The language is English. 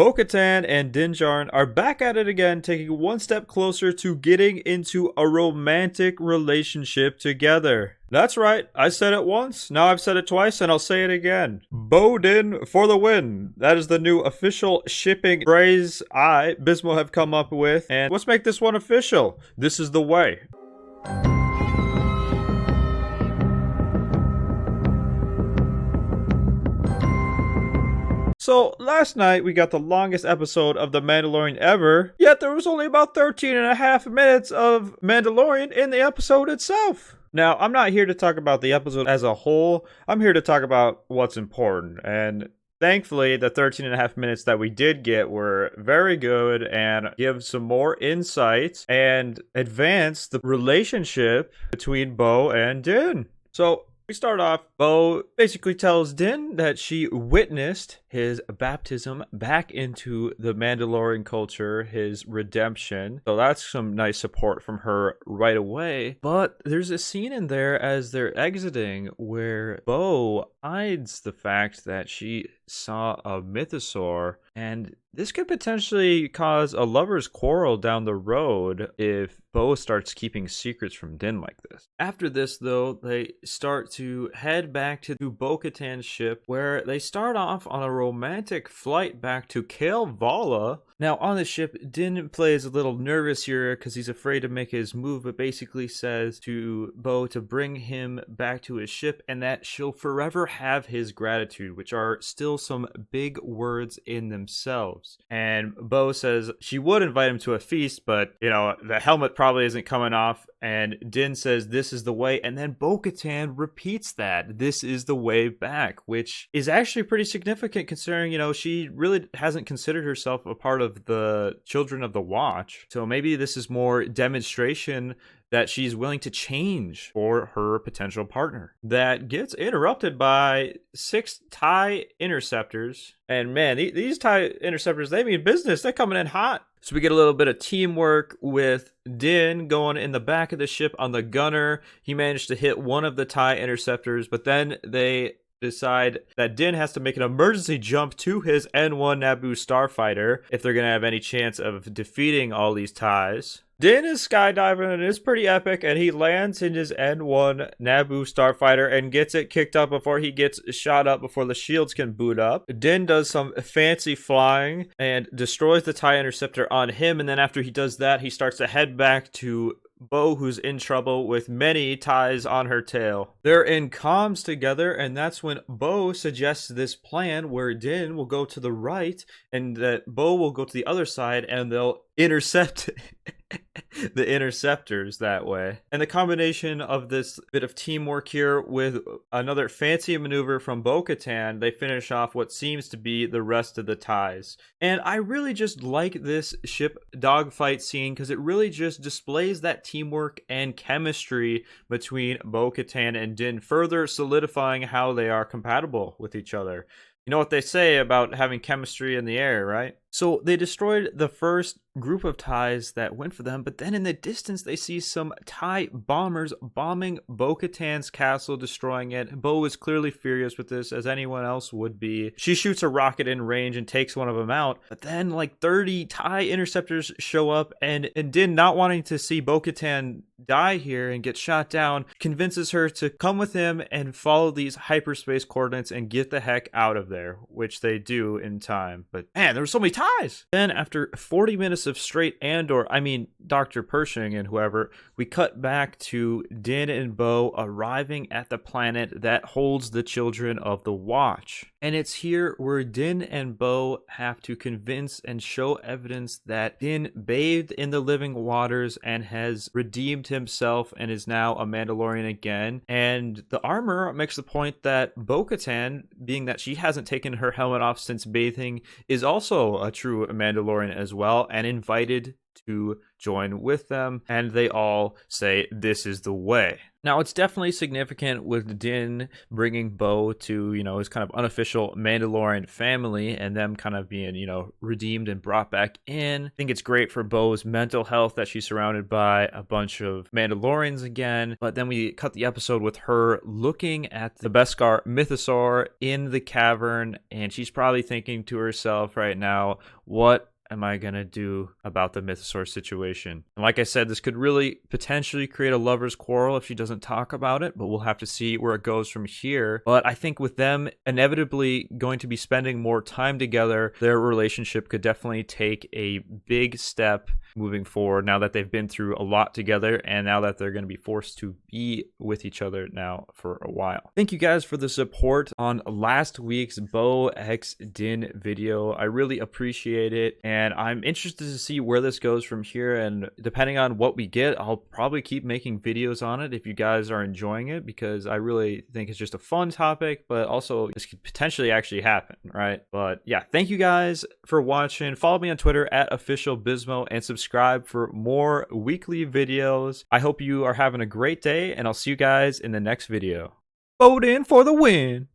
Bo Katan and Din Djarin are back at it again, taking one step closer to getting into a romantic relationship together. That's right, I said it once, now I've said it twice, and I'll say it again. Bo Din for the win. That is the new official shipping phrase Bismo, have come up with, and let's make this one official. This is the way. So, last night we got the longest episode of The Mandalorian ever, yet there was only about 13 and a half minutes of Mandalorian in the episode itself. Now, I'm not here to talk about the episode as a whole, I'm here to talk about what's important, and thankfully, the 13 and a half minutes that we did get were very good and give some more insight and advance the relationship between Bo and Din. So, we start off, Bo basically tells Din that she witnessed his baptism back into the Mandalorian culture, his redemption. So that's some nice support from her right away. But there's a scene in there as they're exiting where Bo hides the fact that she saw a Mythosaur, and this could potentially cause a lover's quarrel down the road if Bo starts keeping secrets from Din like this. After this, though, they start to head back to Bo Katan's ship, where they start off on a romantic flight back to Kalevala. Now, on the ship, Din plays a little nervous here because he's afraid to make his move, but basically says to Bo to bring him back to his ship and that she'll forever have his gratitude, which are still some big words in themselves. And Bo says she would invite him to a feast, but, the helmet probably isn't coming off. And Din says, this is the way. And then Bo Katan repeats that, this is the way back, which is actually pretty significant considering, she really hasn't considered herself a part of the Children of the Watch. So maybe this is more demonstration that she's willing to change for her potential partner. That gets interrupted by 6 TIE interceptors. And man, these TIE interceptors, they mean business. They're coming in hot. So we get a little bit of teamwork with Din going in the back of the ship on the gunner. He managed to hit one of the TIE interceptors, but then they decide that Din has to make an emergency jump to his N1 Naboo starfighter if they're going to have any chance of defeating all these TIEs. Din is skydiving and it's pretty epic, and he lands in his N1 Naboo starfighter and gets it kicked up before he gets shot up before the shields can boot up. Din does some fancy flying and destroys the TIE interceptor on him, and then after he does that, he starts to head back to Bo, who's in trouble with many TIEs on her tail. They're in comms together, and that's when Bo suggests this plan where Din will go to the right and that Bo will go to the other side, and they'll intercept the interceptors that way. And the combination of this bit of teamwork here with another fancy maneuver from Bo Katan, they finish off what seems to be the rest of the TIEs. And I really just like this ship dogfight scene because it really just displays that teamwork and chemistry between Bo Katan and Din, further solidifying how they are compatible with each other. You know what they say about having chemistry in the air, right? So they destroyed the first group of TIEs that went for them, but then in the distance they see some TIE bombers bombing Bo Katan's castle, destroying it. Bo is clearly furious with this, as anyone else would be. She shoots a rocket in range and takes one of them out, but then like 30 TIE interceptors show up, and Din, not wanting to see Bo Katan die here and get shot down, convinces her to come with him and follow these hyperspace coordinates and get the heck out of there, which they do in time. But man, there were so many TIEs. Then after 40 minutes of straight Dr. Pershing and whoever, we cut back to Din and Bo arriving at the planet that holds the Children of the Watch. And it's here where Din and Bo have to convince and show evidence that Din bathed in the living waters and has redeemed himself and is now a Mandalorian again. And the armor makes the point that Bo Katan, being that she hasn't taken her helmet off since bathing, is also a true Mandalorian as well, and invited to join with them, and they all say this is the way. Now, it's definitely significant with Din bringing Bo to, his kind of unofficial Mandalorian family and them kind of being, redeemed and brought back in. I think it's great for Bo's mental health that she's surrounded by a bunch of Mandalorians again. But then we cut the episode with her looking at the Beskar Mythosaur in the cavern, and she's probably thinking to herself right now, what am I gonna do about the Mythosaur situation? And like I said, this could really potentially create a lover's quarrel if she doesn't talk about it, but we'll have to see where it goes from here. But I think with them inevitably going to be spending more time together, their relationship could definitely take a big step moving forward now that they've been through a lot together and now that they're going to be forced to be with each other now for a while. Thank you guys for the support on last week's Bo x Din video. I really appreciate it, and I'm interested to see where this goes from here, and depending on what we get, I'll probably keep making videos on it if you guys are enjoying it, because I really think it's just a fun topic, but also this could potentially actually happen, right? But yeah, thank you guys for watching. Follow me on Twitter at officialbismo and subscribe for more weekly videos. I hope you are having a great day, and I'll see you guys in the next video. Vote in for the win!